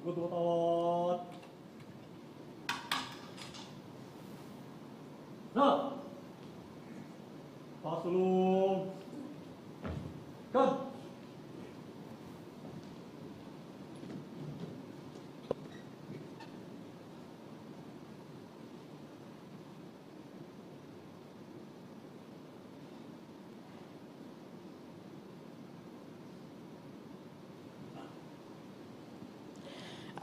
Gudutot. Na. Pasulong. Cut.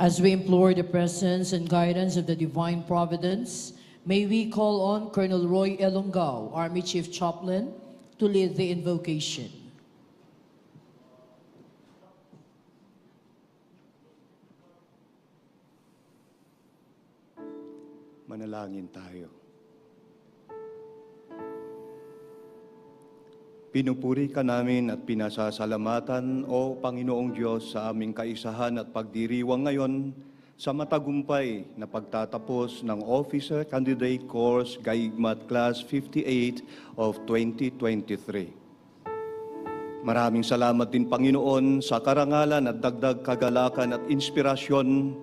As we implore the presence and guidance of the divine providence, may we call on Colonel Roy Elongao, Army Chief Chaplain, to lead the invocation. Manalangin tayo. Pinupuri ka namin at pinasasalamatan, O Panginoong Diyos, sa aming kaisahan at pagdiriwang ngayon sa matagumpay na pagtatapos ng Officer Candidate Course GAIGMAT Class 58 of 2023. Maraming salamat din, Panginoon, sa karangalan at dagdag kagalakan at inspirasyon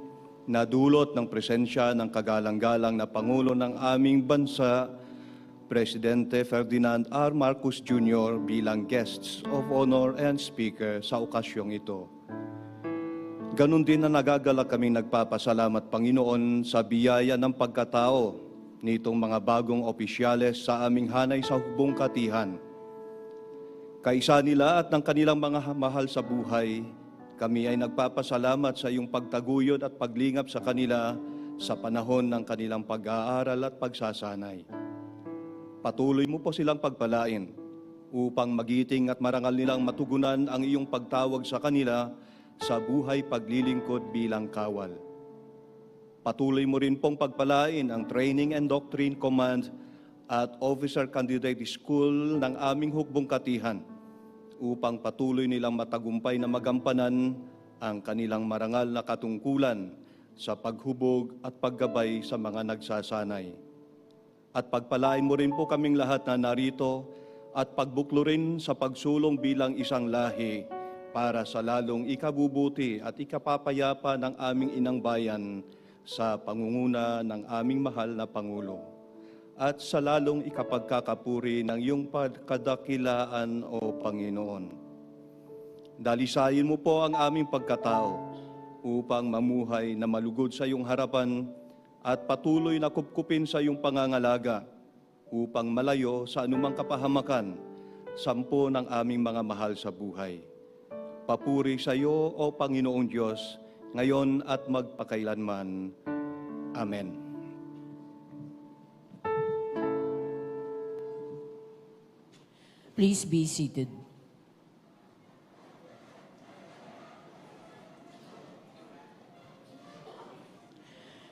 na dulot ng presensya ng kagalang-galang na Pangulo ng aming bansa, Presidente Ferdinand R. Marcos Jr. bilang guests of honor and speaker sa okasyong ito. Ganon din na nagagalak kaming nagpapasalamat, Panginoon, sa biyaya ng pagkatao nitong mga bagong opisyales sa aming hanay sa hubong katihan. Kaisa nila at ng kanilang mga mahal sa buhay, kami ay nagpapasalamat sa iyong pagtaguyod at paglingap sa kanila sa panahon ng kanilang pag-aaral at pagsasanay. Patuloy mo po silang pagpalain upang magiting at marangal nilang matugunan ang iyong pagtawag sa kanila sa buhay paglilingkod bilang kawal. Patuloy mo rin pong pagpalain ang Training and Doctrine Command at Officer Candidate School ng aming hukbong katihan upang patuloy nilang matagumpay na magampanan ang kanilang marangal na katungkulan sa paghubog at paggabay sa mga nagsasanay. At pagpalain mo rin po kaming lahat na narito at pagbuklo rin sa pagsulong bilang isang lahi para sa lalong ikabubuti at ikapapayapa ng aming inang bayan sa pangunguna ng aming mahal na Pangulo. At sa lalong ikapagkakapuri ng iyong pagkadakilaan, O Panginoon. Dalisayin mo po ang aming pagkatao upang mamuhay na malugod sa iyong harapan at patuloy na kupkupin sa iyong pangangalaga upang malayo sa anumang kapahamakan, sampo ng aming mga mahal sa buhay. Papuri sa iyo, O Panginoong Diyos, ngayon at magpakailanman. Amen. Please be seated.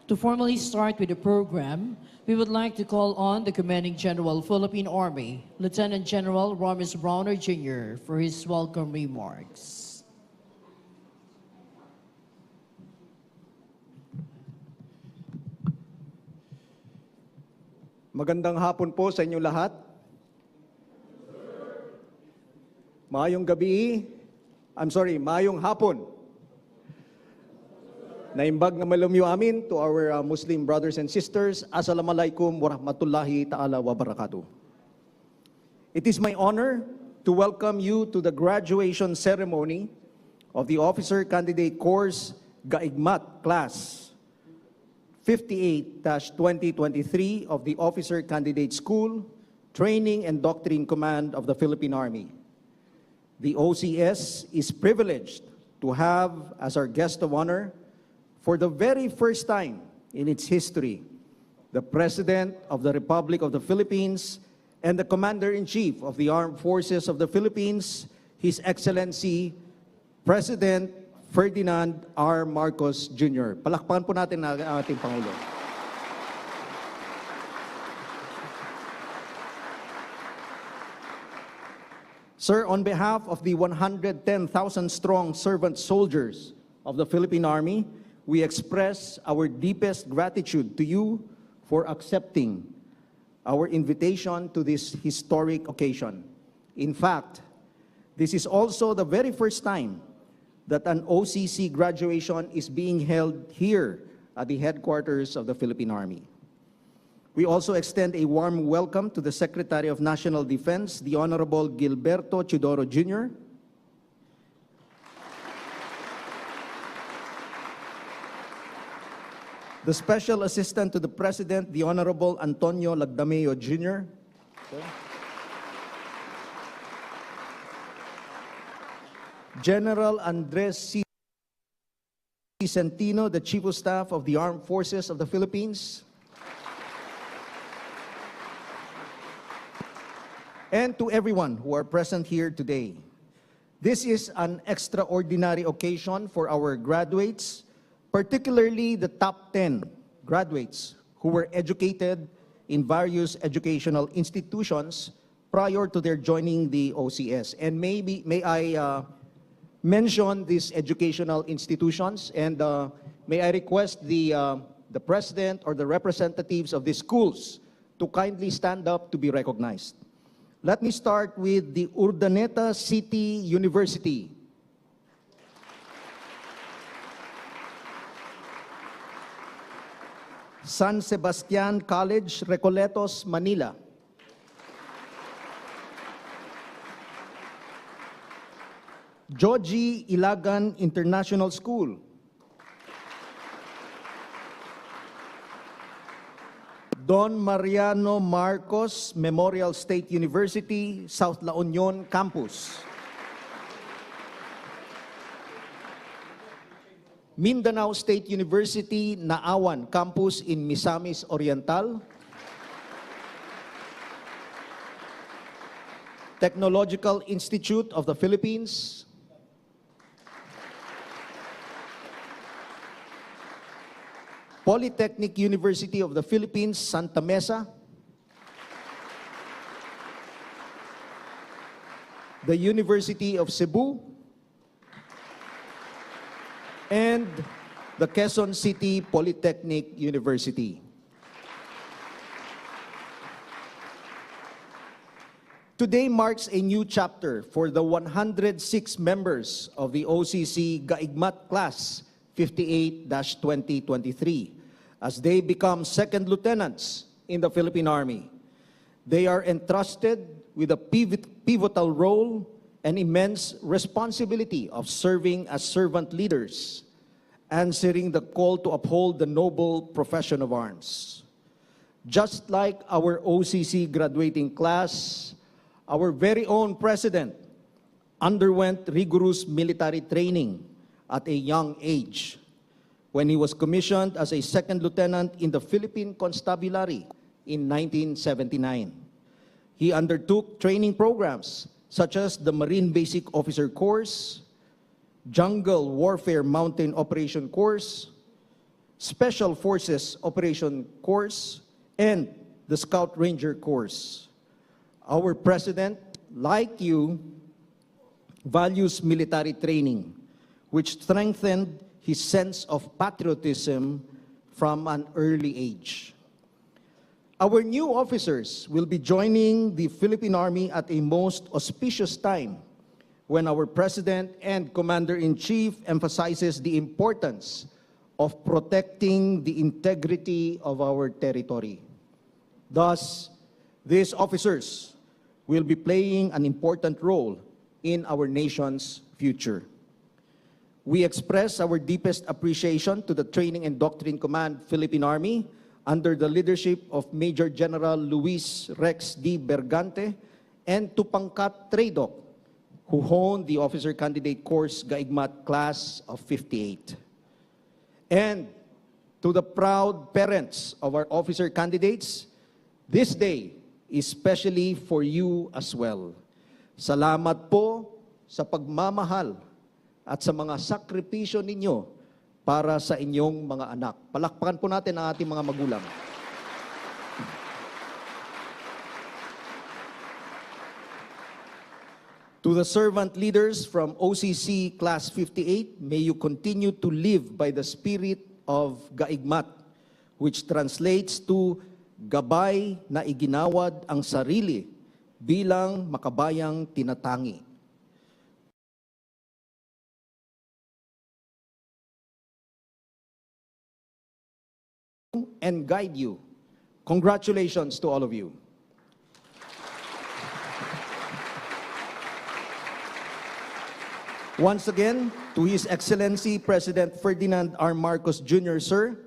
To formally start with the program, we would like to call on the Commanding General, Philippine Army, Lieutenant General Romis Browner Jr. for his welcome remarks. Magandang hapon po sa inyo lahat. Maayong hapon. Naimbag na malamyo amin to our Muslim brothers and sisters. Assalamualaikum warahmatullahi ta'ala wabarakatuh. It is my honor to welcome you to the graduation ceremony of the Officer Candidate Course GAIGMAT Class 58-2023 of the Officer Candidate School, Training and Doctrine Command of the Philippine Army. The OCS is privileged to have as our guest of honor, for the very first time in its history, the President of the Republic of the Philippines and the Commander-in-Chief of the Armed Forces of the Philippines, His Excellency, President Ferdinand R. Marcos Jr. Palakpakan po natin ang ating Pangulo. Sir, on behalf of the 110,000-strong servant soldiers of the Philippine Army, we express our deepest gratitude to you for accepting our invitation to this historic occasion. In fact, this is also the very first time that an OCC graduation is being held here at the headquarters of the Philippine Army. We also extend a warm welcome to the Secretary of National Defense, the Honorable Gilberto Chidoro Jr., the Special Assistant to the President, the Honorable Antonio Lagdameo Jr., General Andres C. Centino, the Chief of Staff of the Armed Forces of the Philippines, and to everyone who are present here today. This is an extraordinary occasion for our graduates, particularly the top 10 graduates who were educated in various educational institutions prior to their joining the OCS. And may I mention these educational institutions, and may I request the president or the representatives of these schools to kindly stand up to be recognized. Let me start with the Urdaneta City University. San Sebastian College, Recoletos, Manila. Joji Ilagan International School. Don Mariano Marcos Memorial State University, South La Union Campus. Mindanao State University, Naawan Campus in Misamis Oriental. Technological Institute of the Philippines. Polytechnic University of the Philippines, Santa Mesa. The University of Cebu. And the Quezon City Polytechnic University. Today marks a new chapter for the 106 members of the OCC GAIGMAT Class 58-2023 as they become second lieutenants in the Philippine Army. They are entrusted with a pivotal role and immense responsibility of serving as servant leaders, answering the call to uphold the noble profession of arms. Just like our OCC graduating class, our very own president underwent rigorous military training at a young age when he was commissioned as a second lieutenant in the Philippine Constabulary in 1979. He undertook training programs such as the Marine Basic Officer Course, Jungle Warfare Mountain Operation Course, Special Forces Operation Course, and the Scout Ranger Course. Our president, like you, values military training, which strengthened his sense of patriotism from an early age. Our new officers will be joining the Philippine Army at a most auspicious time when our President and Commander-in-Chief emphasizes the importance of protecting the integrity of our territory. Thus, these officers will be playing an important role in our nation's future. We express our deepest appreciation to the Training and Doctrine Command Philippine Army under the leadership of Major General Luis Rex D. Bergante and to Pangkat Tradoc, who honed the Officer Candidate Course GAIGMAT Class of 58. And to the proud parents of our officer candidates, this day is especially for you as well. Salamat po sa pagmamahal at sa mga sakripisyo ninyo para sa inyong mga anak. Palakpakan po natin ang ating mga magulang. To the servant leaders from OCC Class 58, may you continue to live by the spirit of GAIGMAT, which translates to gabay na iginawad ang sarili bilang makabayang tinatangi. and guide you. Congratulations to all of you. Once again, to His Excellency President Ferdinand R. Marcos Jr., sir,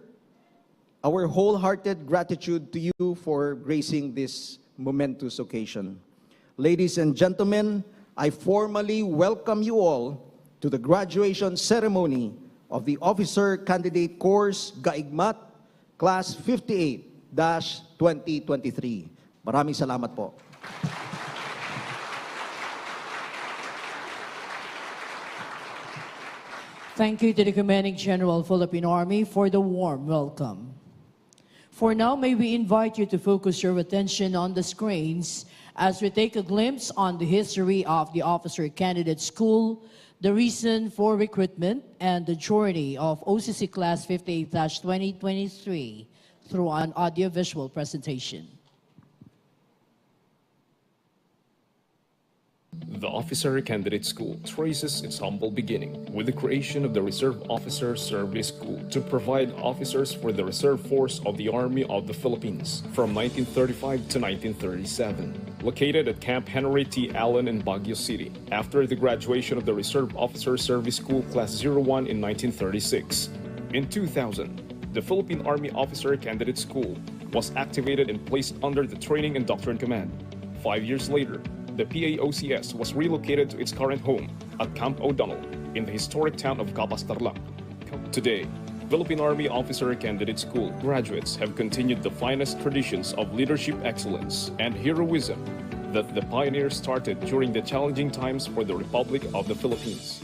our wholehearted gratitude to you for gracing this momentous occasion. Ladies and gentlemen, I formally welcome you all to the graduation ceremony of the Officer Candidate Course GAIGMAT Class 58-2023. Maraming salamat po. Thank you to the Commanding General, Philippine Army, for the warm welcome. For now, may we invite you to focus your attention on the screens as we take a glimpse on the history of the Officer Candidate School, the reason for recruitment, and the journey of OCC Class 58-2023 through an audiovisual presentation. The Officer Candidate School traces its humble beginning with the creation of the Reserve Officer Service School to provide officers for the Reserve Force of the Army of the Philippines from 1935 to 1937. Located at Camp Henry T. Allen in Baguio City, after the graduation of the Reserve Officer Service School Class 01 in 1936. In 2000, the Philippine Army Officer Candidate School was activated and placed under the Training and Doctrine Command. 5 years later, the PAOCS was relocated to its current home at Camp O'Donnell in the historic town of Capas, Tarlac. Today, Philippine Army Officer Candidate School graduates have continued the finest traditions of leadership excellence and heroism that the pioneers started during the challenging times for the Republic of the Philippines.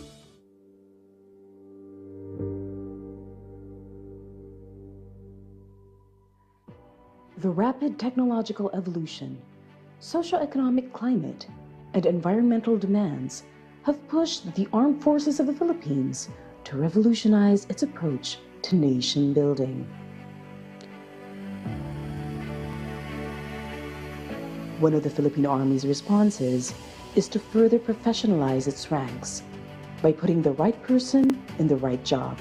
The rapid technological evolution, socioeconomic climate, and environmental demands have pushed the armed forces of the Philippines to revolutionize its approach to nation building. One of the Philippine Army's responses is to further professionalize its ranks by putting the right person in the right job.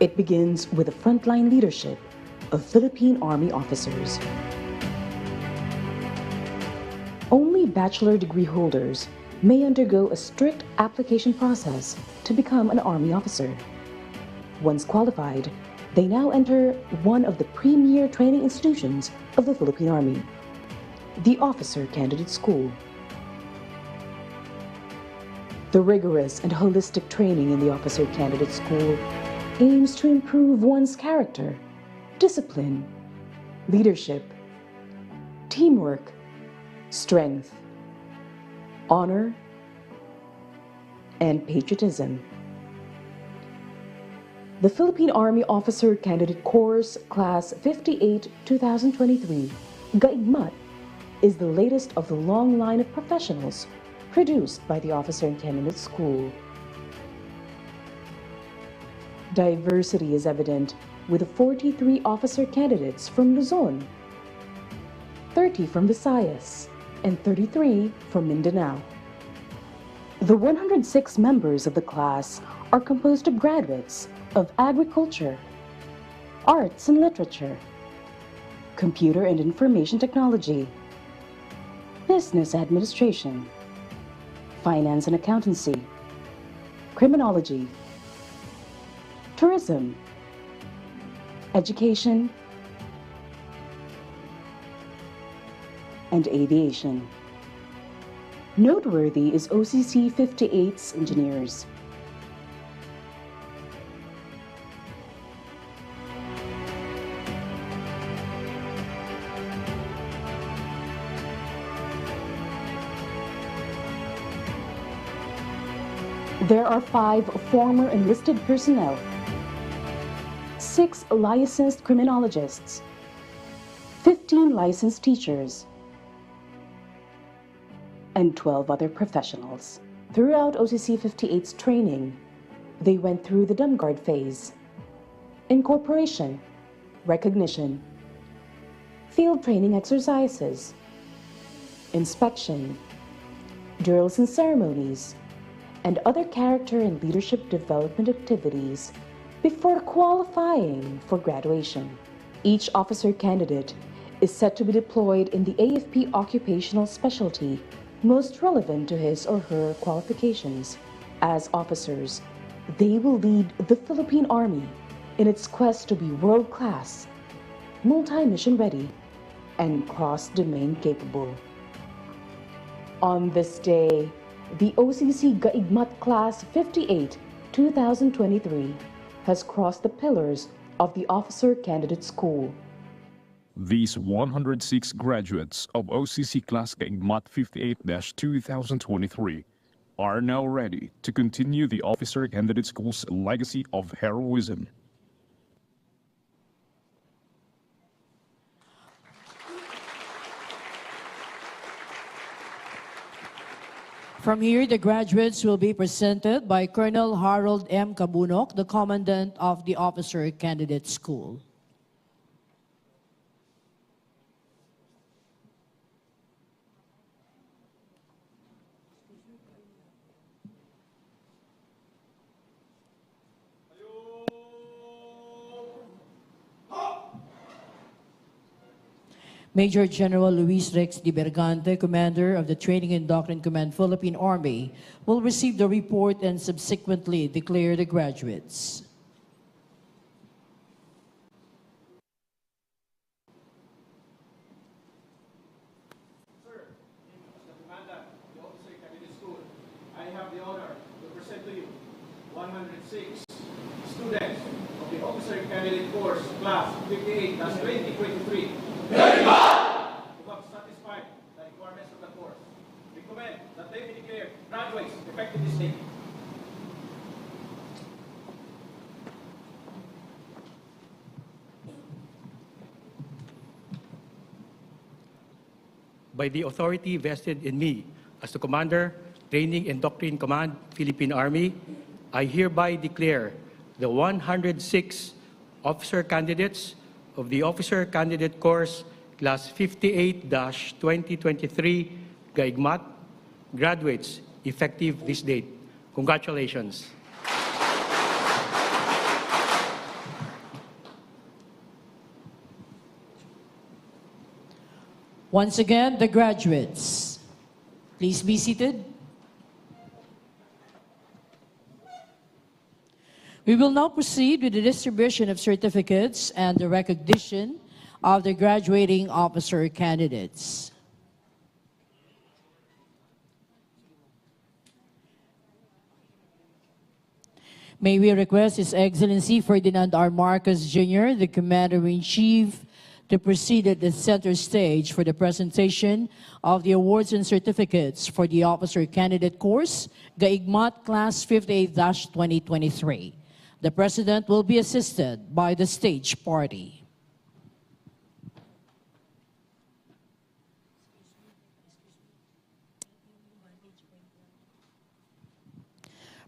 It begins with the frontline leadership of Philippine Army officers. Only bachelor degree holders may undergo a strict application process to become an Army officer. Once qualified, they now enter one of the premier training institutions of the Philippine Army, the Officer Candidate School. The rigorous and holistic training in the Officer Candidate School aims to improve one's character, discipline, leadership, teamwork, strength, honor, and patriotism. The Philippine Army Officer Candidate Course Class 58-2023, GAIGMAT, is the latest of the long line of professionals produced by the Officer Candidate School. Diversity is evident with the 43 officer candidates from Luzon, 30 from Visayas, and 33 from Mindanao. The 106 members of the class are composed of graduates of agriculture, arts and literature, computer and information technology, business administration, finance and accountancy, criminology, tourism, education, and aviation. Noteworthy is OCC 58's engineers. There are 5 former enlisted personnel, 6 licensed criminologists, 15 licensed teachers, and 12 other professionals. Throughout OCC 58's training, they went through the dumb guard phase, incorporation, recognition, field training exercises, inspection, drills and ceremonies, and other character and leadership development activities before qualifying for graduation. Each officer candidate is set to be deployed in the AFP occupational specialty most relevant to his or her qualifications. As officers, they will lead the Philippine Army in its quest to be world-class, multi-mission ready, and cross-domain capable. On this day, the OCC GAIGMAT Class 58, 2023 has crossed the pillars of the Officer Candidate School. These 106 graduates of OCC Class GAIGMAT 58-2023 are now ready to continue the Officer Candidate School's legacy of heroism. From here, the graduates will be presented by Colonel Harold M. Cabunok, the Commandant of the Officer Candidate School. Major General Luis Rex Di Bergante, Commander of the Training and Doctrine Command, Philippine Army, will receive the report and subsequently declare the graduates. Sir, as the Commander of the Officer Candidate School, I have the honor to present to you 106 students of the Officer Candidate Course, Class 58-2023. Who have satisfied the requirements of the course. Recommend that they be declared graduates effective this day. By the authority vested in me as the Commander, Training and Doctrine Command, Philippine Army, I hereby declare the 106 officer candidates of the Officer Candidate Course Class 58-2023 GAIGMAT graduates effective this date. Congratulations. Once again, the graduates. Please be seated. We will now proceed with the distribution of certificates and the recognition of the graduating officer candidates. May we request His Excellency Ferdinand R. Marcos Jr., the Commander-in-Chief, to proceed at the center stage for the presentation of the awards and certificates for the Officer Candidate Course, GAIGMAT Class 58-2023. The President will be assisted by the stage party.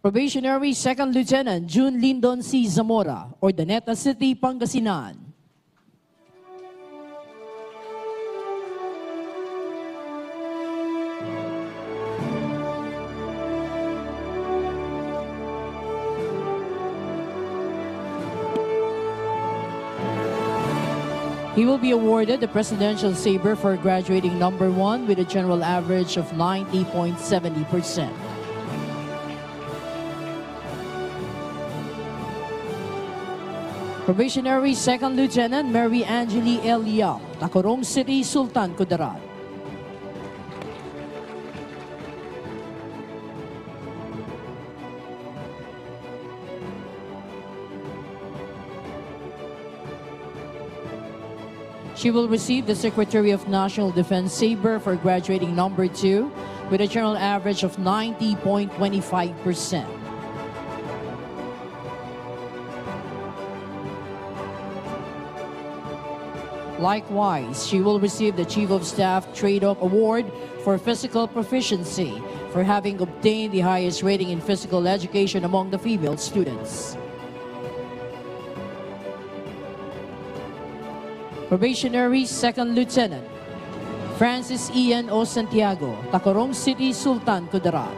Probationary Second Lieutenant June Lindon C. Zamora, Ordaneta City, Pangasinan. He will be awarded the Presidential Sabre for graduating number 1 with a general average of 90.70%. Probationary Second Lieutenant Mary Angeli L. Yap, Tacorom City, Sultan Kudarat. She will receive the Secretary of National Defense Sabre for graduating number 2 with a general average of 90.25%. Likewise, she will receive the Chief of Staff Trade-Off Award for Physical Proficiency for having obtained the highest rating in physical education among the female students. Probationary Second Lieutenant Francis Ian O. Santiago, Tacorom City, Sultan Kudarat.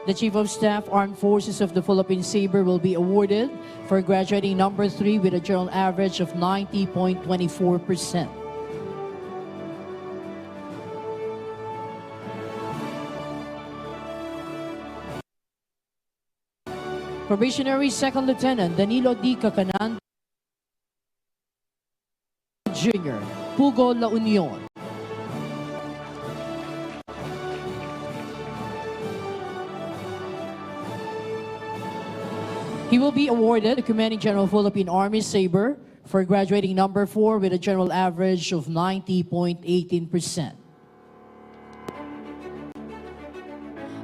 The Chief of Staff, Armed Forces of the Philippines Sabre will be awarded for graduating number 3 with a general average of 90.24%. Probationary Second Lieutenant Danilo D. Cacanan Jr., Pugo, La Union. He will be awarded the Commanding General Philippine Army Sabre for graduating number 4 with a general average of 90.18%.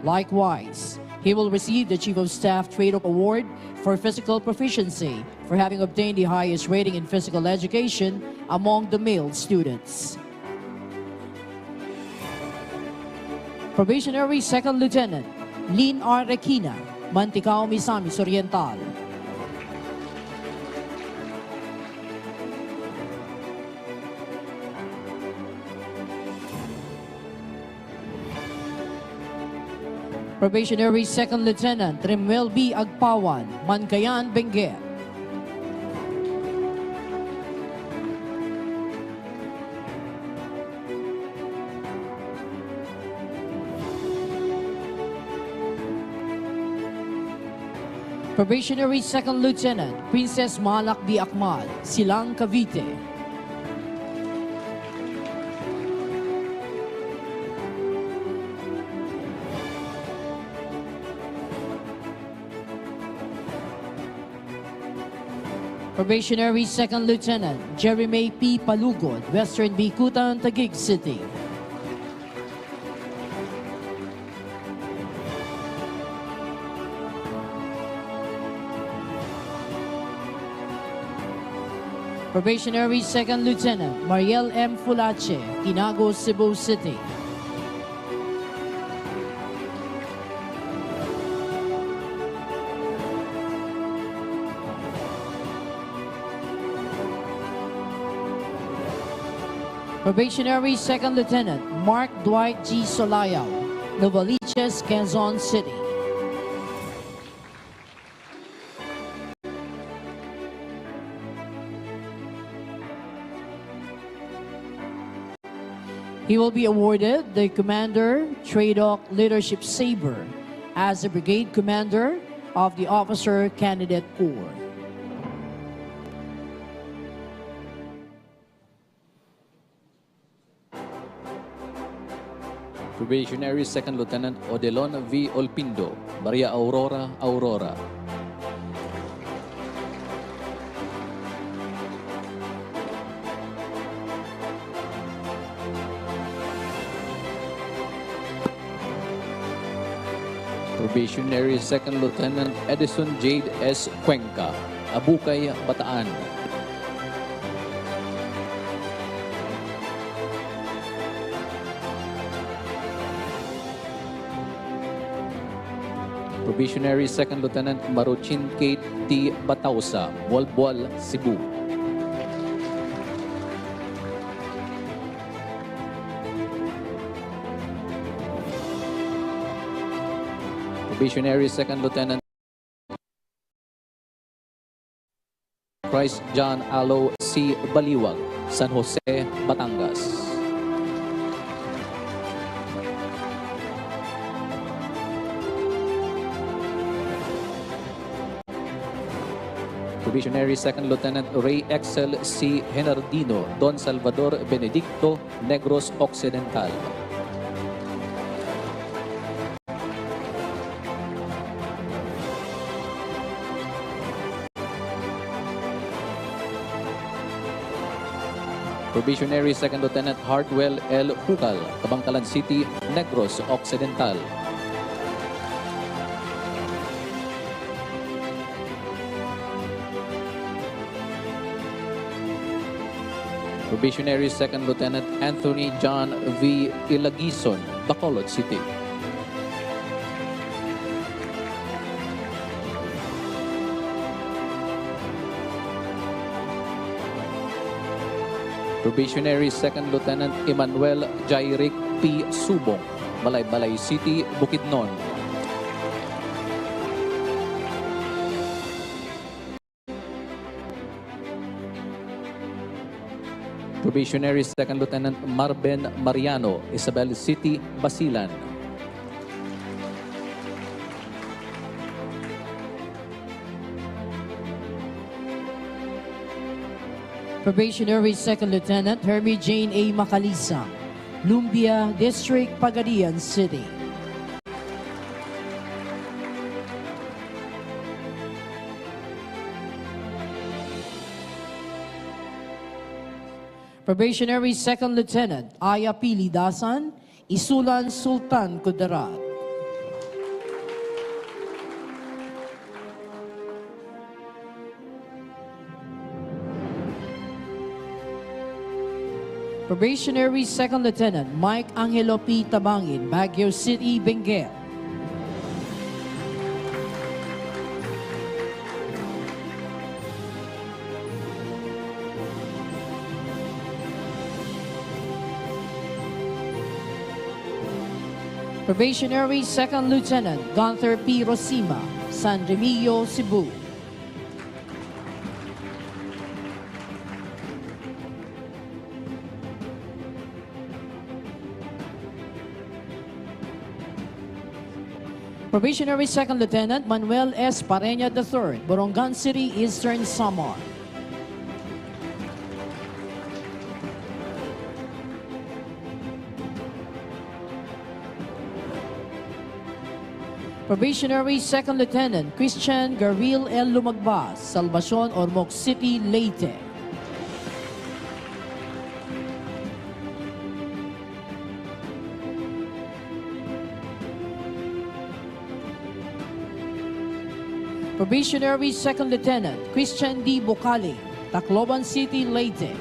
Likewise, he will receive the Chief of Staff Trade-Off Award for Physical Proficiency for having obtained the highest rating in physical education among the male students. Probationary Second Lieutenant Lin R. Requina, Manticao, Misamis Oriental. Probationary Second Lieutenant Remuel B. Agpawan, Mancayan, Benguet. Probationary Second Lieutenant Princess Malak B. Akmal, Silang, Cavite. Probationary Second Lieutenant Jeremy P. Palugod, Western Bikutan, Taguig City. Probationary Second Lieutenant Mariel M. Fulache, Tinago, Cebu City. Probationary Second Lieutenant Mark Dwight G. Solayaw, Novaliches, Quezon City. He will be awarded the Commander Trade-Off Leadership Sabre as the Brigade Commander of the Officer Candidate Corps. Probationary Second Lieutenant Odelon V. Olpindo, Maria Aurora, Aurora. Probationary Second Lieutenant Edison Jade S. Cuenca, Abukay, Bataan. Probationary Second Lieutenant Maruchin Kate T. Batausa, Bualbual, Cebu. Probationary Second Lieutenant Christ John Alo C. Baliwag, San Jose, Batangas. Probationary Second Lieutenant Ray Excel C. Henardino, Don Salvador Benedicto, Negros Occidental. Probationary Second Lieutenant Hardwell L. Hucal, Kabangkalan City, Negros Occidental. Probationary Second Lieutenant Anthony John V. Ilagison, Bacolod City. Probationary Second Lieutenant Emmanuel Jairik P. Subong, Balay-Balay City, Bukidnon. Probationary Second Lieutenant Marben Mariano, Isabel City, Basilan. Probationary Second Lieutenant Hermie Jane A. Macalisa, Lumbia District, Pagadian City. Probationary Second Lieutenant Aya Pili Dasan, Isulan Sultan Kudarat. Probationary Second Lieutenant Mike Angelo P. Tabangin, Baguio City, Benguet. Probationary Second Lieutenant Gunther P. Rosima, San Remillo, Cebu. Probationary Second Lieutenant Manuel S. Pareña III, Borongan City, Eastern Samar. Probationary Second Lieutenant Christian Garil L. Lumagbas, Salvacion, Ormoc City, Leyte. Probationary Second Lieutenant Christian D. Bocali, Tacloban City, Leyte.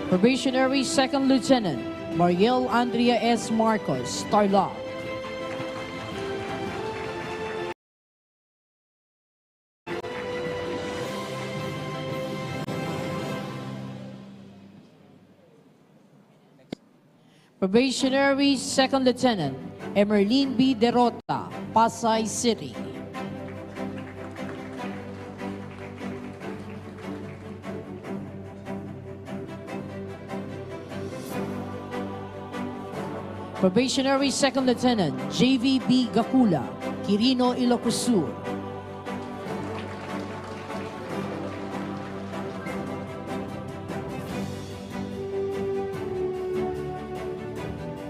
Probationary Second Lieutenant Mariel Andrea S. Marcos, Tarlac. Probationary Second Lieutenant Emerlene B. Derota, Pasay City. Probationary Second Lieutenant JVB Gakula, Quirino, Ilocos Sur.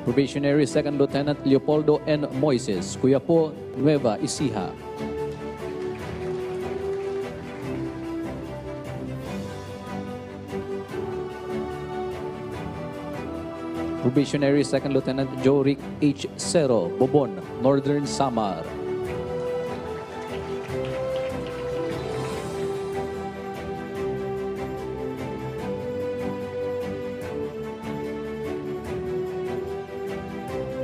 Probationary Second Lieutenant Leopoldo N. Moises, Cuyapo, Nueva Ecija. Probationary Second Lieutenant Joric H. Cero, Bobon, Northern Samar.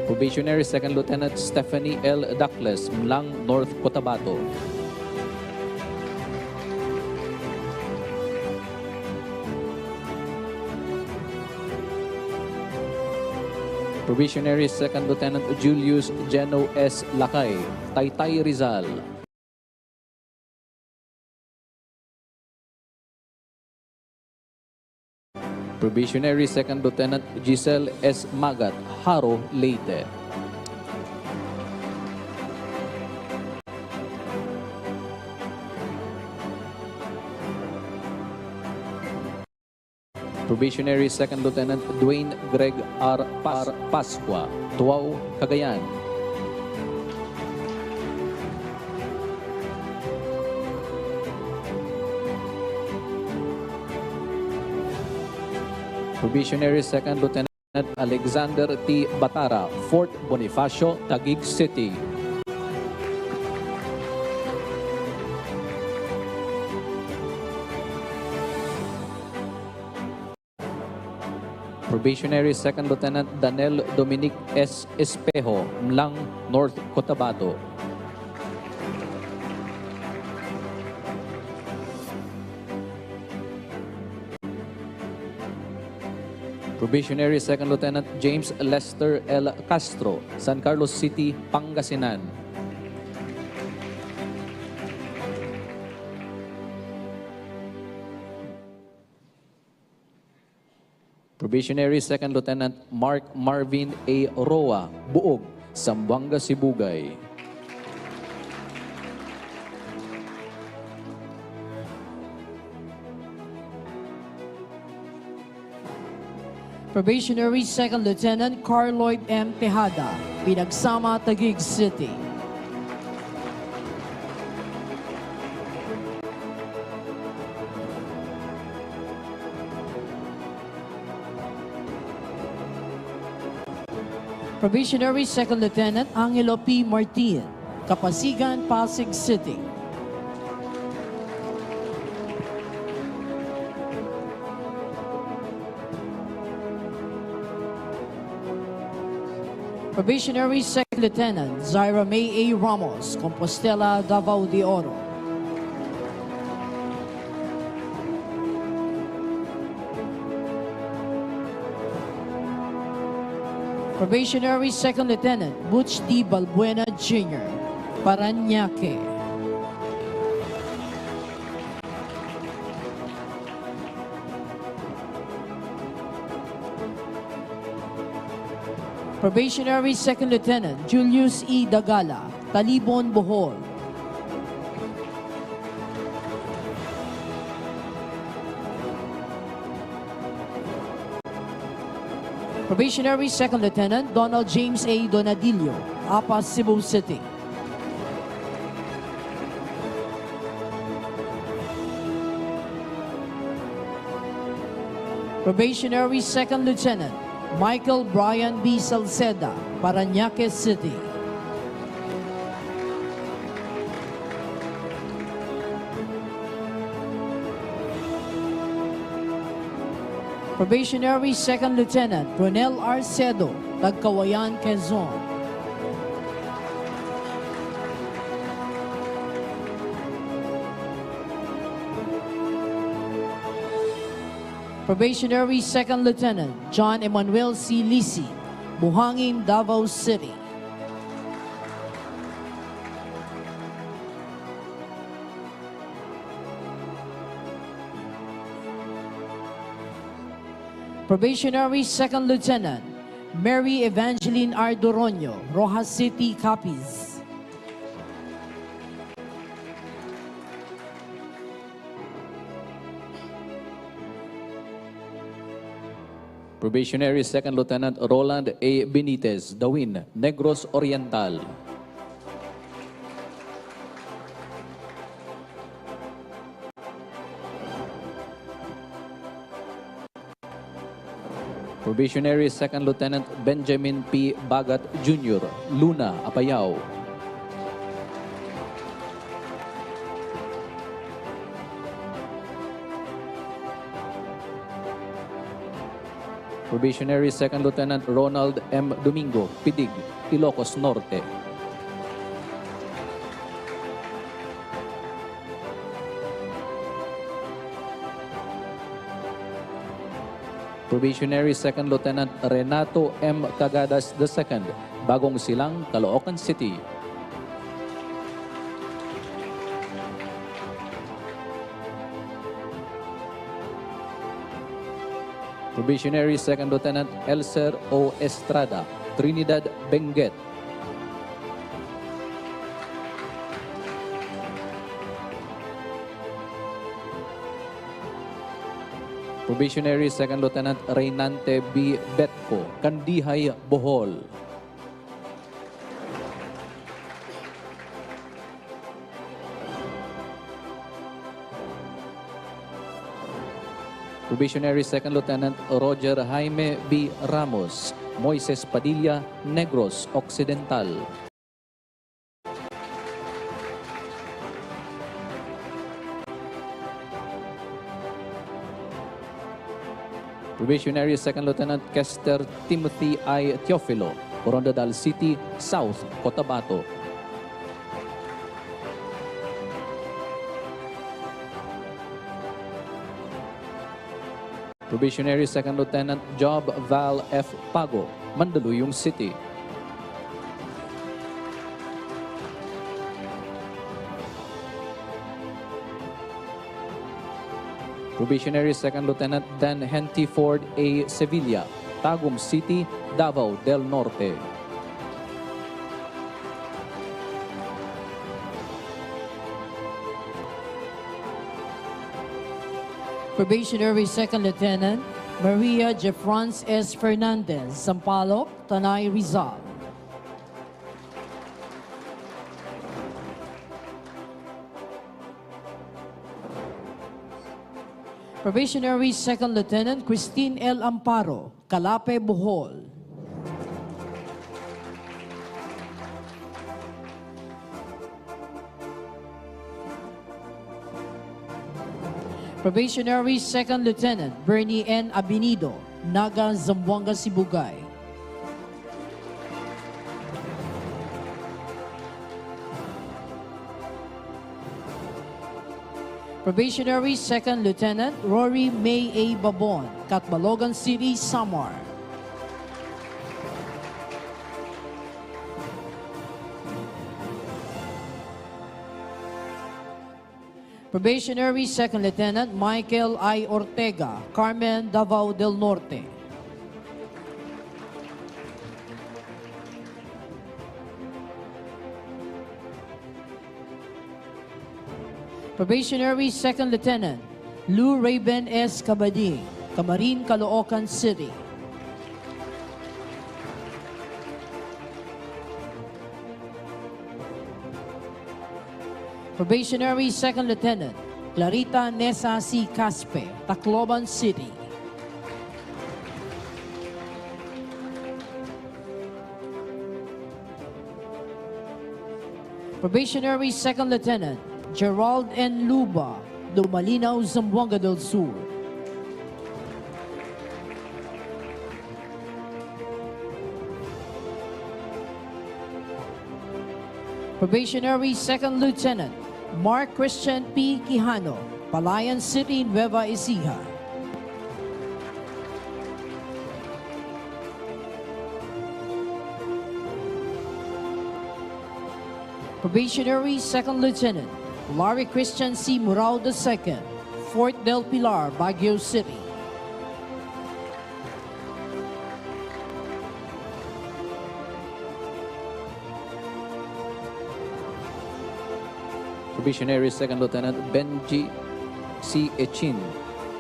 Probationary Second Lieutenant Stephanie L. Dacles, Mlang, North Cotabato. Probationary Second Lieutenant Julius Geno S. Lakay, Taytay, Rizal. Probationary Second Lieutenant Giselle S. Magat, Haro, Leyte. Probationary Second Lieutenant Dwayne Greg R. Pasqua, Tuaw, Cagayan. Probationary Second Lieutenant Alexander T. Batara, Fort Bonifacio, Taguig City. Probationary Second Lieutenant Danel Dominic S. Espejo, Mlang, North Cotabato. Probationary Second Lieutenant James Lester L. Castro, San Carlos City, Pangasinan. Probationary Second Lieutenant Mark Marvin A. Roa, Buog, Zamboanga, Sibugay. Probationary Second Lieutenant Carloyd M. Tejada, Pinagsama, Taguig City. Probationary Second Lieutenant Angelo P. Martin, Kapasigan, Pasig City. Probationary Second Lieutenant Zaira May A. Ramos, Compostela, Davao de Oro. Probationary Second Lieutenant Butch D. Balbuena Jr., Parañaque. Probationary Second Lieutenant Julius E. Dagala, Talibon, Bohol. Probationary Second Lieutenant Donald James A. Donadillo, Apas, Cebu City. Probationary Second Lieutenant Michael Brian B. Salceda, Parañaque City. Probationary Second Lieutenant Ronel Arcedo, Tagkawayan, Quezon. Probationary Second Lieutenant John Emmanuel C. Lisi, Buhangin, Davao City. Probationary Second Lieutenant Mary Evangeline Ardoronio, Rojas City, Capiz. Probationary Second Lieutenant Roland A. Benitez, Dawin, Negros Oriental. Probationary Second Lieutenant Benjamin P. Bagat Jr., Luna, Apayao. Probationary Second Lieutenant Ronald M. Domingo, Pidig, Ilocos Norte. Probationary Second Lieutenant Renato M. Cagadas II, Bagong Silang, Caloocan City. Probationary Second Lieutenant Elser O. Estrada, Trinidad, Benguet. Probationary Second Lieutenant Reynante B. Betco, Kandihay, Bohol. Probationary Second Lieutenant Roger Jaime B. Ramos, Moises Padilla, Negros Occidental. Probationary Second Lieutenant Kester Timothy I. Teofilo, Corondadal City, South Cotabato. Probationary Second Lieutenant Job Val F. Pago, Mandaluyong City. Probationary Second Lieutenant Dan Henty Ford A. Sevilla, Tagum City, Davao del Norte. Probationary Second Lieutenant Maria Jeffrance S. Fernandez, Sampaloc, Tanay, Rizal. Probationary Second Lieutenant Christine L. Amparo, Calape, Bohol. Probationary Second Lieutenant Bernie N. Abinido, Naga, Zamboanga, Sibugay. Probationary Second Lieutenant Rory May A. Babon, Catbalogan City, Samar. Probationary Second Lieutenant Michael I. Ortega, Carmen, Davao del Norte. Probationary Second Lieutenant Lou Raven S. Cabading, Camarin, Caloocan City. Probationary Second Lieutenant Clarita Nessa C. Caspe, Tacloban City. Probationary Second Lieutenant Gerald N. Luba, Dumalinaw, Zamboanga del Sur. Probationary Second Lieutenant Mark Christian P. Quijano, Palayan City, Nueva Ecija. Probationary Second Lieutenant Larry Christian C. Murao II, Fort del Pilar, Baguio City. Probationary Second Lieutenant Benji C. Echin,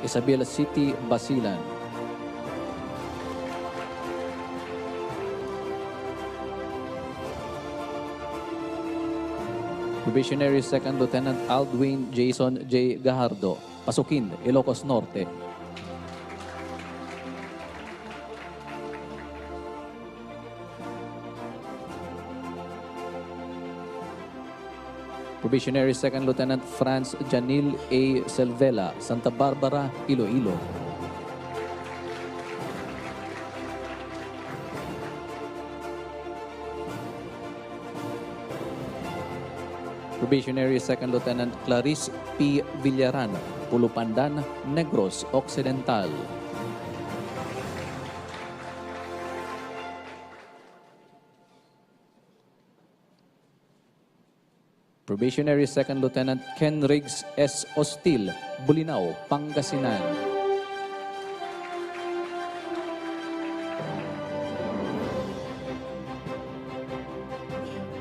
Isabela City, Basilan. Probationary Second Lieutenant Aldwin Jason J. Gajardo, Pasukin, Ilocos Norte. Probationary Second Lieutenant Franz Janil A. Selvela, Santa Barbara, Iloilo. Probationary Second Lieutenant Clarice P. Villaran, Pulupandan, Negros Occidental. Probationary Second Lieutenant Ken Riggs S. Ostil, Bulinaw, Pangasinan.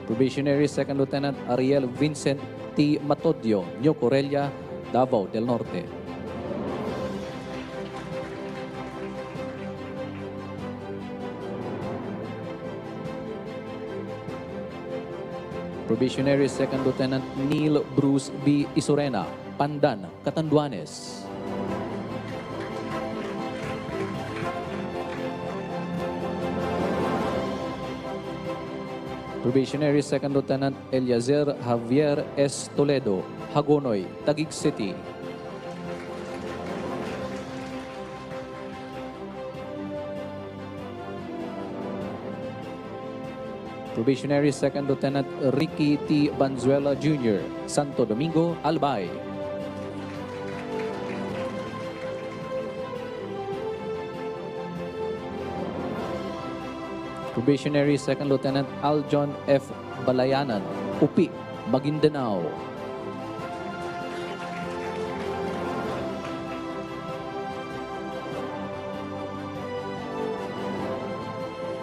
Probationary Second Lieutenant Ariel Vincent T. Matodio, New Corellia, Davao del Norte. Probationary Second Lieutenant Neil Bruce B. Isurena, Pandan, Catanduanes. Probationary Second Lieutenant Eliezer Javier S. Toledo, Hagonoy, Taguig City. Probationary Second Lieutenant Ricky T. Banzuela Jr., Santo Domingo, Albay. Probationary Second Lieutenant Aljon F. Balayanan, Upi, Maguindanao.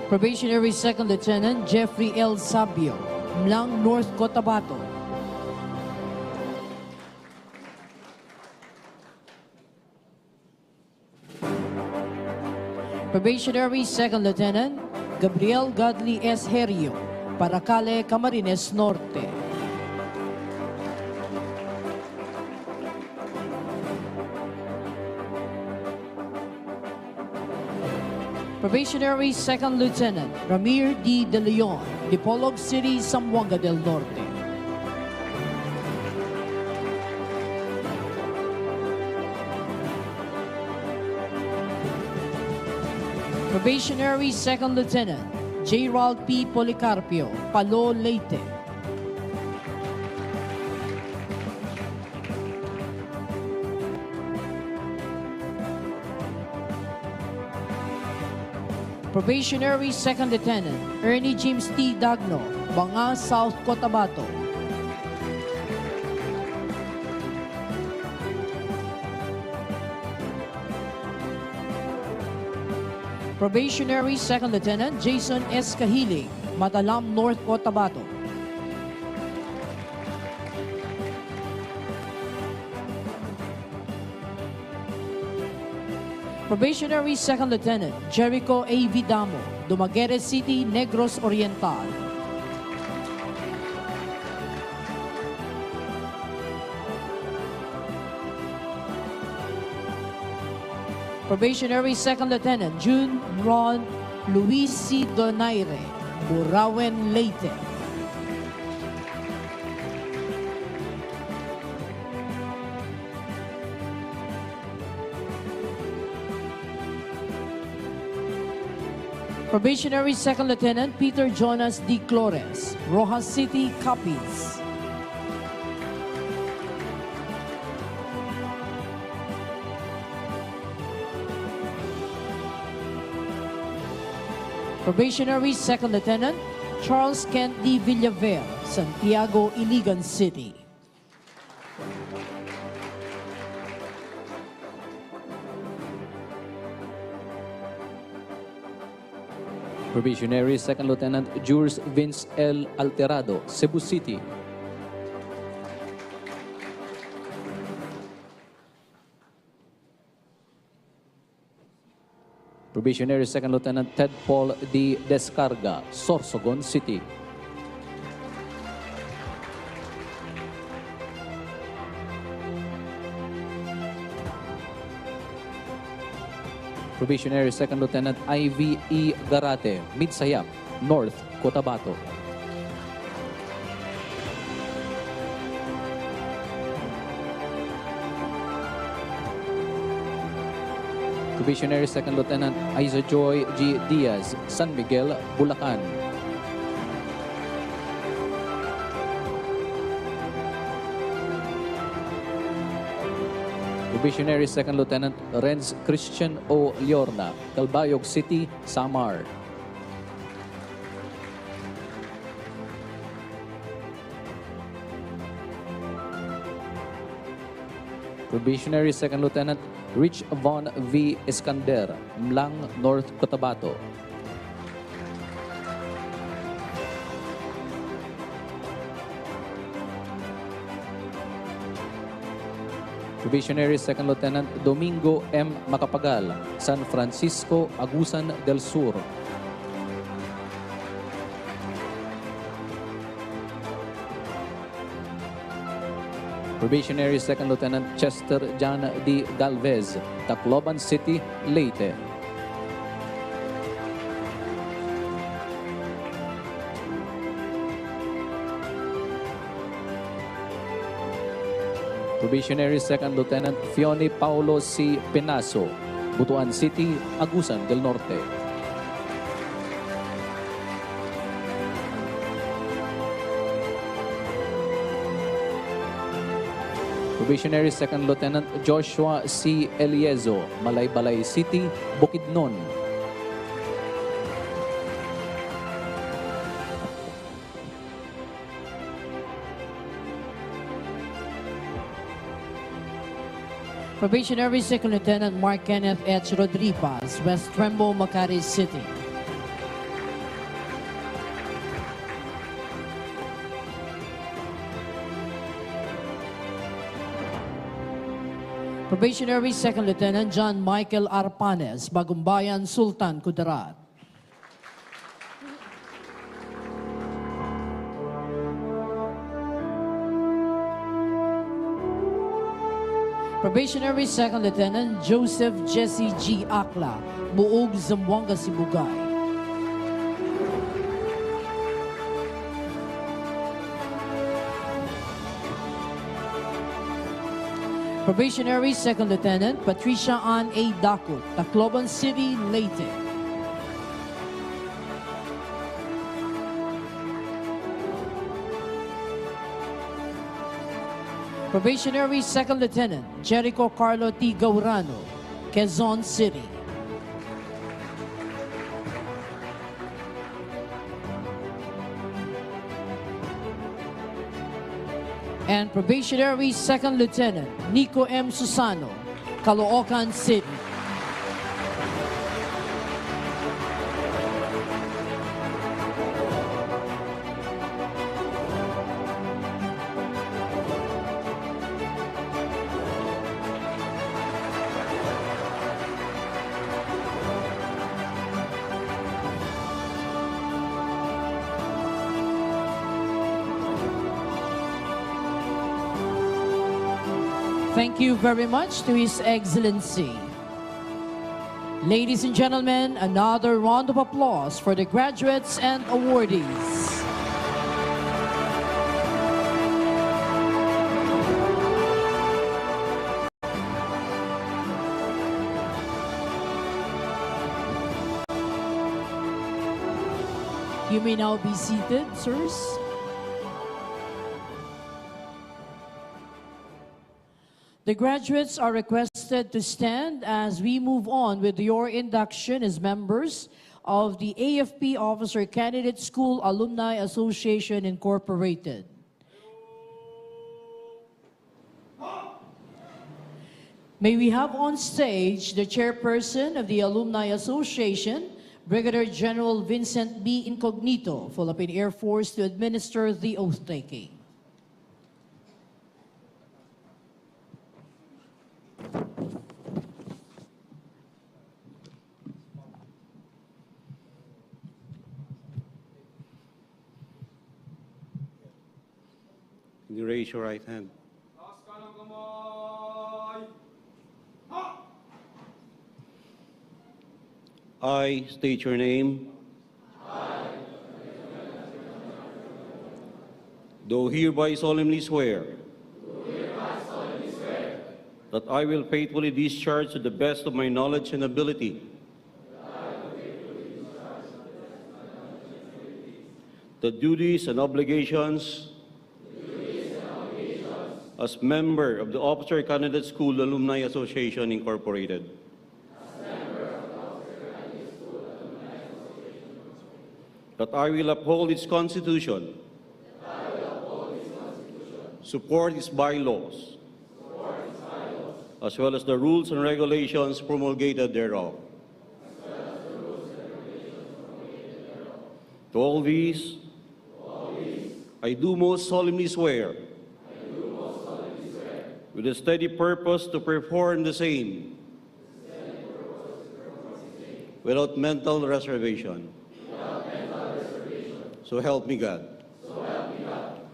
Probationary Second Lieutenant Jeffrey L. Sabio, Mlang, North Cotabato. Probationary Second Lieutenant Gabriel Godly S. Herio, Paracale, Camarines Norte. Probationary Second Lieutenant Ramir D. De Leon, Dipolog City, Zamboanga del Norte. Probationary Second Lieutenant Gerald P. Policarpio, Palo, Leyte. Probationary Second Lieutenant Ernie James T. Dagno, Banga, South Cotabato. Probationary Second Lieutenant Jason S. Cahilig, Matalam, North Cotabato. Probationary Second Lieutenant Jericho A. Vidamo, Dumaguete City, Negros Oriental. Probationary Second Lieutenant June Ron Luis C. Donaire, Burawen, Leyte. Probationary Second Lieutenant Peter Jonas D. Flores, Rojas City, Capiz. Probationary Second Lieutenant Charles Kent D. Villaver, Santiago, Iligan City. Probationary Second Lieutenant Jules Vince L. Alterado, Cebu City. Probationary Second Lieutenant Ted Paul D. Descarga, Sorsogon City. Probationary Second Lieutenant Ivy E. Garate, Midsayap, North Cotabato. Probationary Second Lieutenant Isa Joy G. Diaz, San Miguel, Bulacan. Probationary Second Lieutenant Renz Christian O. Liorna, Calbayog City, Samar. Probationary Second Lieutenant Rich Von V. Escander, Mlang, North Cotabato. Probationary Second Lieutenant Domingo M. Macapagal, San Francisco, Agusan del Sur. Probationary Second Lieutenant Chester John D. Galvez, Tacloban City, Leyte. Probationary Second Lieutenant Fione Paulo C. Penaso, Butuan City, Agusan del Norte. Probationary Second Lieutenant Joshua C. Eliezo, Malaybalay City, Bukidnon. Probationary Second Lieutenant Mark Kenneth H. Rodriguez, West Trembo, Makati City. Probationary Second Lieutenant John Michael Arpanes, Bagumbayan, Sultan, Kudarat. Probationary Second Lieutenant Joseph Jesse G. Akla, Buog, Zamboanga, Sibugay. Probationary Second Lieutenant Patricia Ann A. Dakut, Tacloban City, Leyte. Probationary Second Lieutenant Jericho Carlo T. Gaurano, Quezon City. And Probationary Second Lieutenant Nico M. Susano, Caloocan City. Thank you very much to His Excellency. Ladies and gentlemen, another round of applause for the graduates and awardees. You may now be seated, sirs. The graduates are requested to stand as we move on with your induction as members of the AFP Officer Candidate School Alumni Association Incorporated. May we have on stage the chairperson of the Alumni Association, Brigadier General Vincent B. Incognito, Philippine Air Force, to administer the oath-taking. Can you raise your right hand? I state your name. Do hereby solemnly swear that I will faithfully discharge to the best of my knowledge and ability the duties and obligations as member of the Officer Candidate School Alumni Association Incorporated. That I will uphold its Constitution, support its bylaws, as well as the rules and regulations promulgated thereof. To all these, I do most solemnly swear, with a steady purpose to perform the same, without mental reservation. So help me God.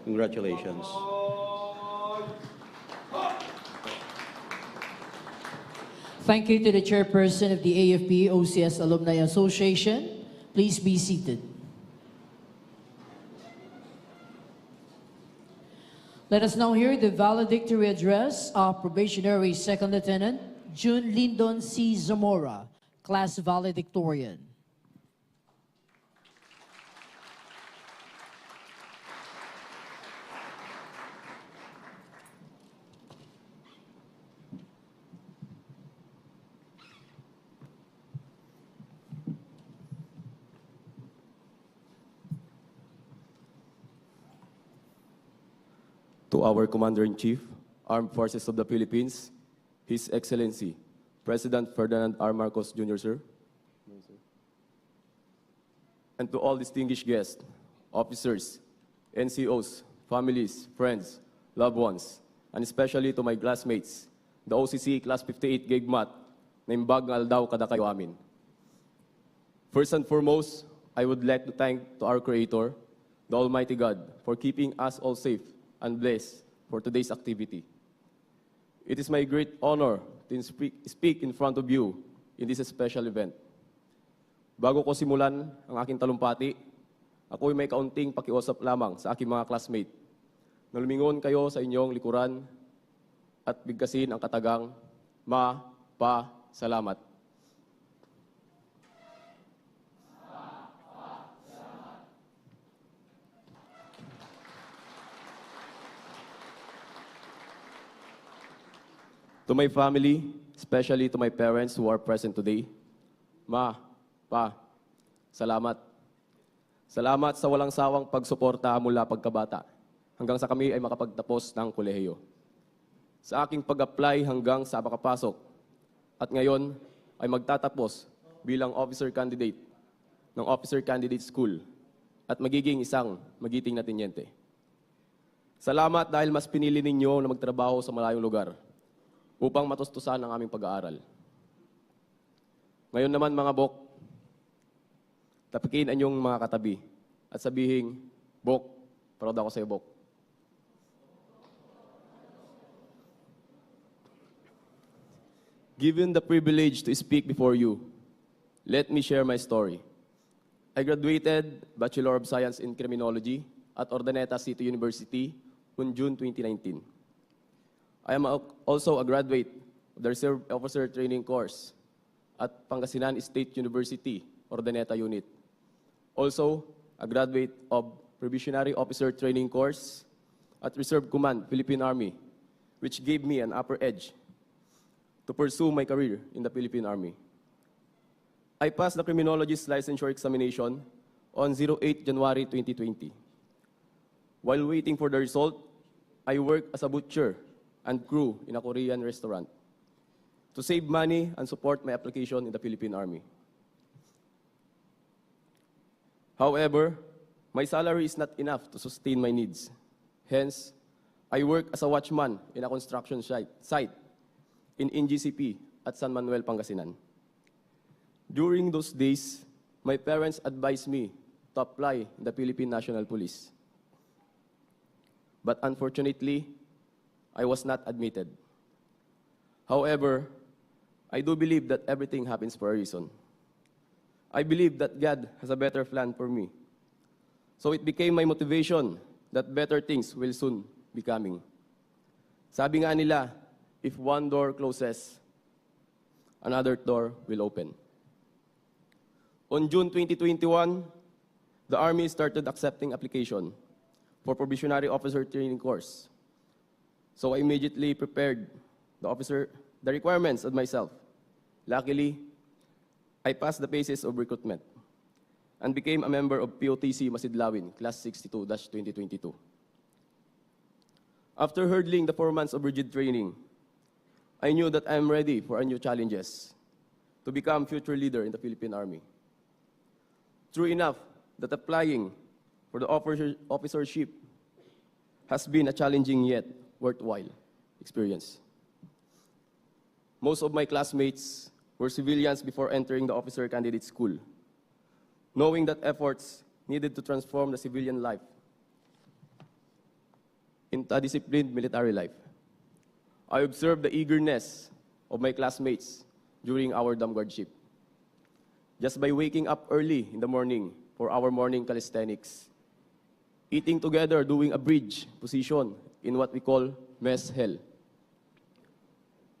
Congratulations. Thank you to the chairperson of the AFP OCS Alumni Association. Please be seated. Let us now hear the valedictory address of Probationary Second Lieutenant June Lindon C. Zamora, Class Valedictorian. To our Commander-in-Chief, Armed Forces of the Philippines, His Excellency, President Ferdinand R. Marcos Jr., sir. And to all distinguished guests, officers, NCOs, families, friends, loved ones, and especially to my classmates, the OCC Class 58 GAIGMAT, na imbagal daw kada kayo amin. First and foremost, I would like to thank to our Creator, the Almighty God, for keeping us all safe and blessed for today's activity. It is my great honor to speak in front of you in this special event. Bago ko simulan ang aking talumpati, ako'y may kaunting pakiusap lamang sa aking mga classmate. Nalumingon kayo sa inyong likuran at bigkasin ang katagang salamat. To my family, especially to my parents who are present today, salamat. Salamat sa walang sawang pagsuporta mula pagkabata hanggang sa kami ay makapagtapos ng kolehiyo. Sa aking pag-apply hanggang sa makapasok at ngayon ay magtatapos bilang officer candidate ng Officer Candidate School at magiging isang magiting na tenyente. Salamat dahil mas pinili ninyo na magtrabaho sa malayong lugar upang matustusan ang aming pag-aaral. Ngayon naman mga Bok, tapikin ang inyong mga katabi at sabihing, Bok, proud ako sa iyo, Bok. Given the privilege to speak before you, let me share my story. I graduated Bachelor of Science in Criminology at Urdaneta City University on June 2019. I am also a graduate of the Reserve Officer Training Course at Pangasinan State University, Urdaneta Unit. Also, a graduate of Probationary Officer Training Course at Reserve Command, Philippine Army, which gave me an upper edge to pursue my career in the Philippine Army. I passed the Criminologist Licensure Examination on 08 January 2020. While waiting for the result, I worked as a butcher and crew in a Korean restaurant to save money and support my application in the Philippine Army. However, my salary is not enough to sustain my needs. Hence, I work as a watchman in a construction site in NGCP at San Manuel, Pangasinan. During those days, my parents advised me to apply in the Philippine National Police. But unfortunately, I was not admitted. However, I do believe that everything happens for a reason. I believe that God has a better plan for me. So it became my motivation that better things will soon be coming. Sabi nga nila, if one door closes, another door will open. On June 2021, the Army started accepting application for Probationary Officer Training Course. So I immediately prepared the requirements of myself. Luckily, I passed the phases of recruitment and became a member of POTC Masidlawin, Class 62-2022. After hurdling the 4 months of rigid training, I knew that I am ready for new challenges to become future leader in the Philippine Army. True enough that applying for the officership has been a challenging yet worthwhile experience. Most of my classmates were civilians before entering the officer candidate school, knowing that efforts needed to transform the civilian life into a disciplined military life. I observed the eagerness of my classmates during our dam guardship. Just by waking up early in the morning for our morning calisthenics, eating together doing a bridge position in what we call mess hell,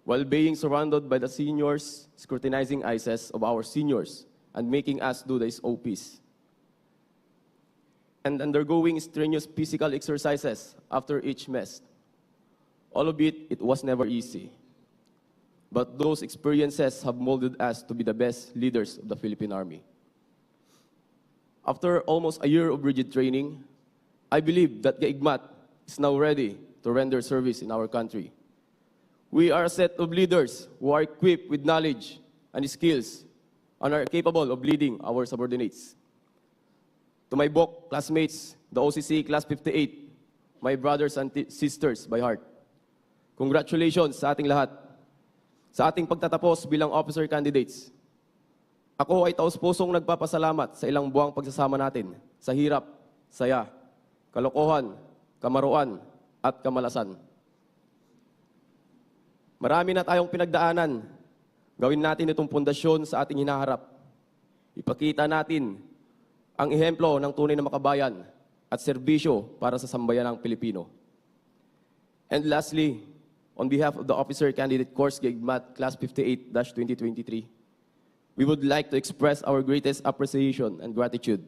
while being surrounded by the seniors, scrutinizing eyes of our seniors and making us do the SOPs, and undergoing strenuous physical exercises after each mess. All of it was never easy. But those experiences have molded us to be the best leaders of the Philippine Army. After almost a year of rigid training, I believe that GAIGMAT is now ready to render service in our country, We are a set of leaders who are equipped with knowledge and skills and are capable of leading our subordinates. To my BOC classmates, the OCC Class 58, my brothers and sisters by heart, congratulations sa ating lahat sa ating pagtatapos bilang officer candidates. Ako ay taos-pusong nagpapasalamat sa ilang buwang pagsasama natin sa hirap, saya, kalokohan, kamaruan, at kamalasan. Marami na tayong pinagdaanan. Gawin natin itong pundasyon sa ating hinaharap. Ipakita natin ang ehemplo ng tunay na makabayan at serbisyo para sa sambayanang Pilipino. And lastly, on behalf of the Officer Candidate Course GAIGMAT Class 58-2023, we would like to express our greatest appreciation and gratitude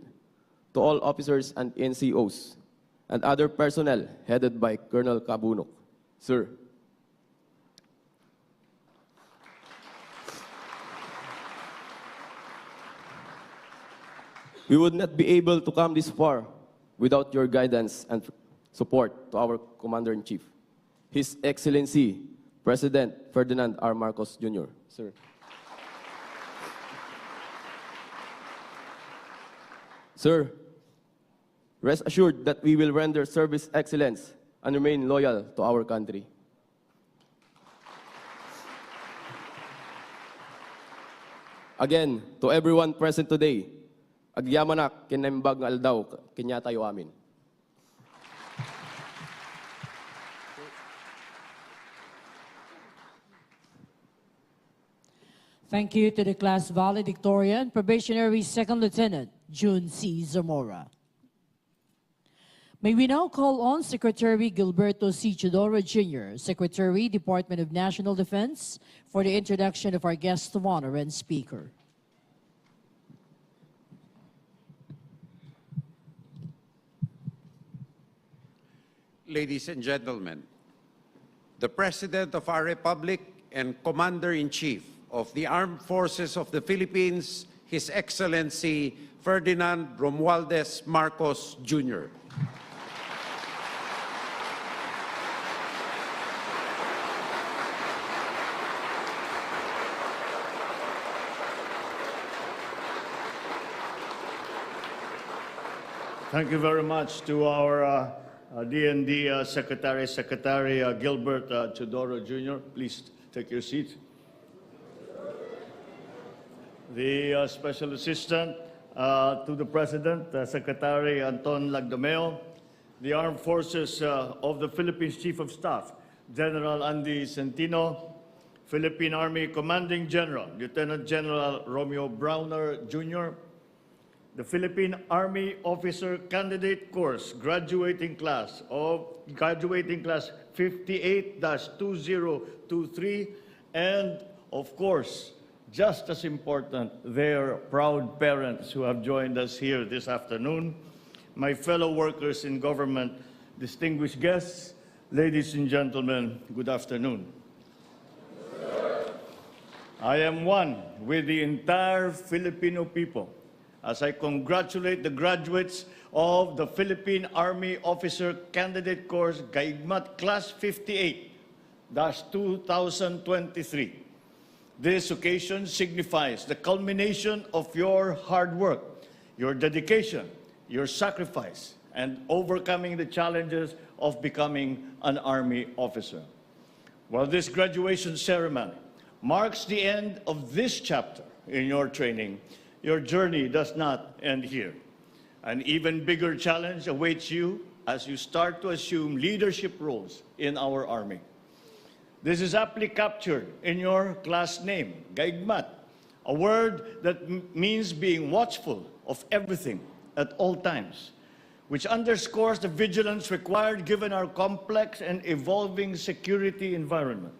to all officers and NCOs and other personnel headed by Colonel Cabunok. Sir, we would not be able to come this far without your guidance and support to our Commander-in-Chief, His Excellency, President Ferdinand R. Marcos Jr. Sir. Sir, rest assured that we will render service excellence and remain loyal to our country. Again, to everyone present today, agyamanak kinembag nga aldaw kanya tayo amin. Thank you to the class valedictorian, probationary second lieutenant, June C. Zamora. May we now call on Secretary Gilberto C. Chodoro Jr., Secretary, Department of National Defense, for the introduction of our guest of honor and speaker. Ladies and gentlemen, the President of our Republic and Commander-in-Chief of the Armed Forces of the Philippines, His Excellency Ferdinand Romualdez Marcos Jr. Thank you very much to our D&D Secretary Gilbert Chodoro Jr. Please take your seat. The Special Assistant to the President, Secretary Anton Lagdameo, the Armed Forces of the Philippines Chief of Staff, General Andy Centino, Philippine Army Commanding General, Lieutenant General Romeo Browner Jr., the Philippine Army Officer Candidate Course graduating class 58-2023, and of course, just as important, their proud parents who have joined us here this afternoon, my fellow workers in government, distinguished guests, ladies and gentlemen, good afternoon. I am one with the entire Filipino people as I congratulate the graduates of the Philippine Army Officer Candidate Course GAIGMAT Class 58-2023. This occasion signifies the culmination of your hard work, your dedication, your sacrifice, and overcoming the challenges of becoming an Army officer. While this graduation ceremony marks the end of this chapter in your training, your journey does not end here. An even bigger challenge awaits you as you start to assume leadership roles in our Army. This is aptly captured in your class name, GAIGMAT, a word that means being watchful of everything at all times, which underscores the vigilance required given our complex and evolving security environment.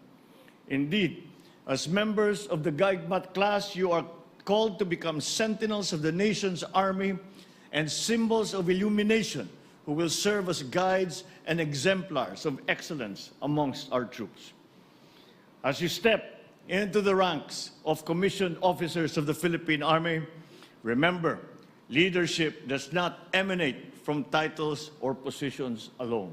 Indeed, as members of the GAIGMAT class, you are called to become sentinels of the nation's army and symbols of illumination who will serve as guides and exemplars of excellence amongst our troops. As you step into the ranks of commissioned officers of the Philippine Army, remember, leadership does not emanate from titles or positions alone.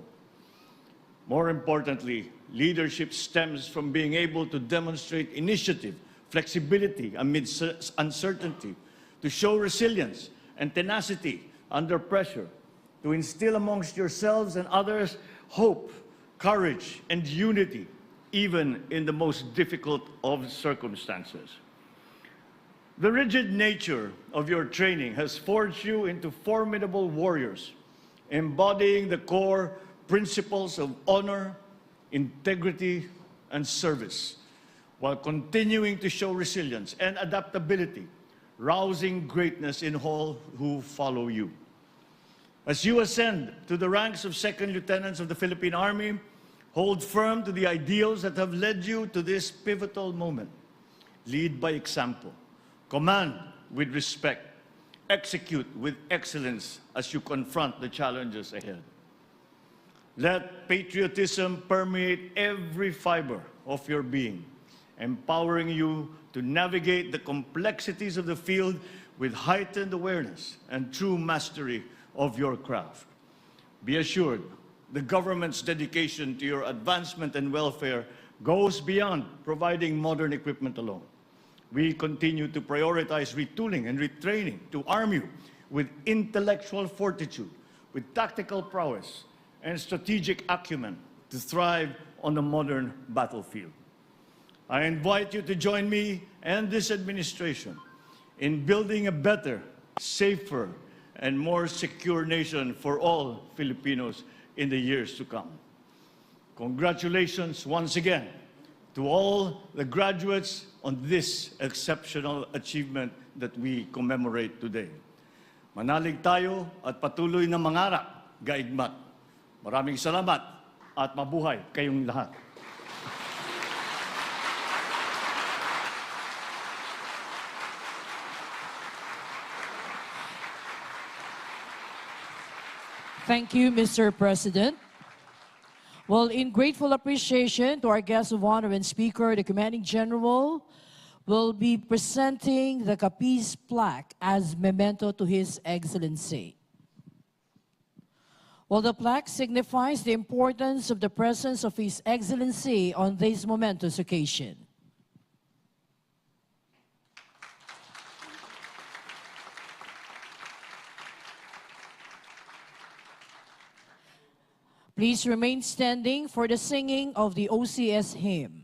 More importantly, Leadership stems from being able to demonstrate initiative, flexibility amidst uncertainty, to show resilience and tenacity under pressure, to instill amongst yourselves and others hope, courage, and unity, even in the most difficult of circumstances. The rigid nature of your training has forged you into formidable warriors, embodying the core principles of honor, integrity, and service, while continuing to show resilience and adaptability, rousing greatness in all who follow you. As you ascend to the ranks of second lieutenants of the Philippine Army, hold firm to the ideals that have led you to this pivotal moment. Lead by example, command with respect, execute with excellence as you confront the challenges ahead. Let patriotism permeate every fiber of your being, empowering you to navigate the complexities of the field with heightened awareness and true mastery of your craft. Be assured, the government's dedication to your advancement and welfare goes beyond providing modern equipment alone. We continue to prioritize retooling and retraining to arm you with intellectual fortitude, with tactical prowess, and strategic acumen to thrive on the modern battlefield. I invite you to join me and this administration in building a better, safer, and more secure nation for all Filipinos in the years to come. Congratulations once again to all the graduates on this exceptional achievement that we commemorate today. Manalig tayo at patuloy na mangarap, GAIGMAT. Maraming salamat at mabuhay kayong lahat. Thank you, Mr. President. Well, in grateful appreciation to our guest of honor and speaker, the Commanding General will be presenting the Capiz plaque as memento to His Excellency. Well, the plaque signifies the importance of the presence of His Excellency on this momentous occasion. Please remain standing for the singing of the OCS hymn.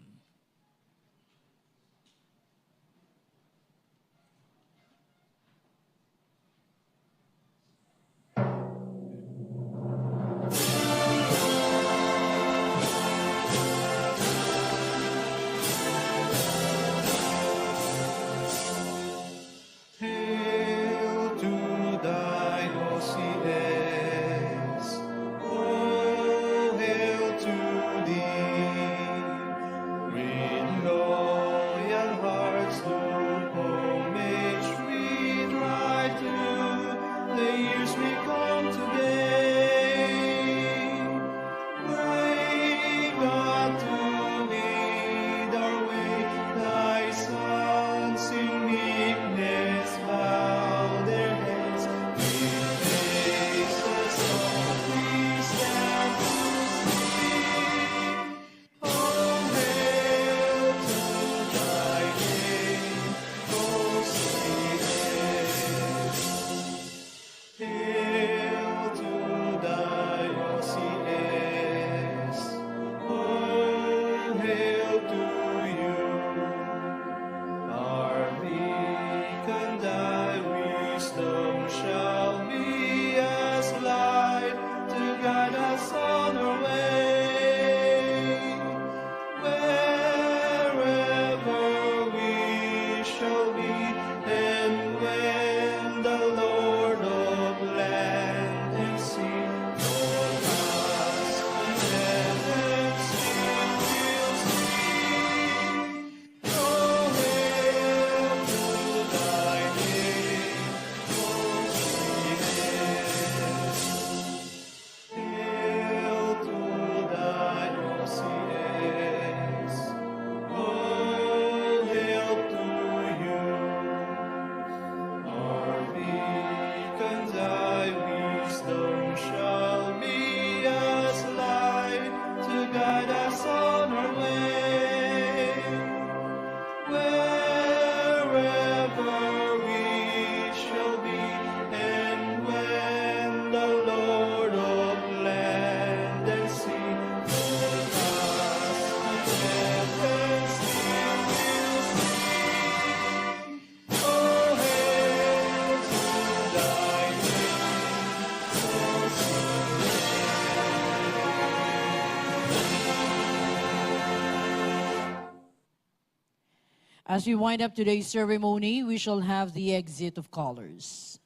As we wind up today's ceremony, we shall have the exit of colors.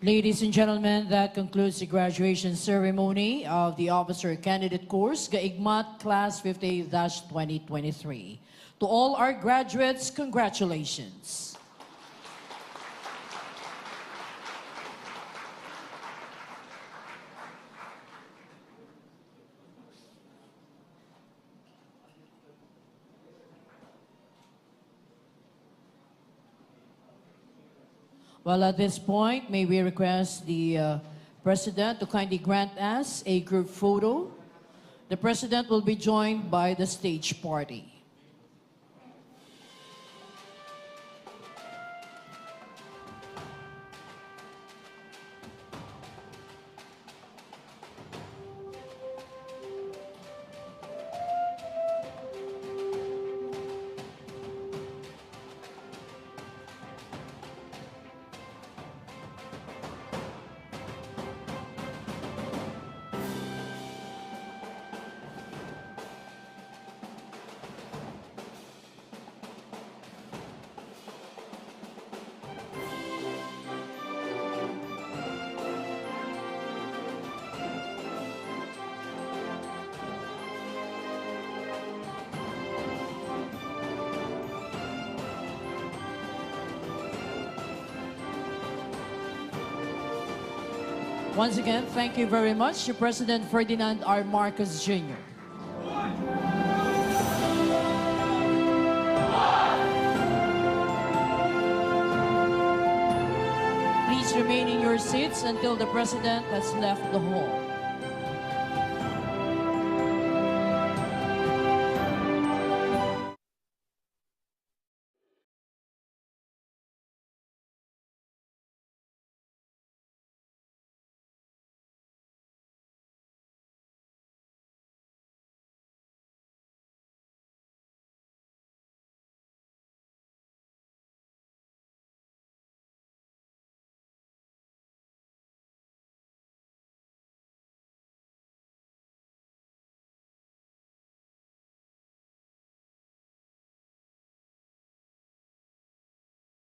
Ladies and gentlemen, that concludes the graduation ceremony of the Officer Candidate Course, GAIGMAT Class 50-2023. To all our graduates, congratulations. Well, at this point, may we request the President to kindly grant us a group photo. The President will be joined by the stage party. Once again, thank you very much to President Ferdinand R. Marcos Jr. Please remain in your seats until the President has left the hall.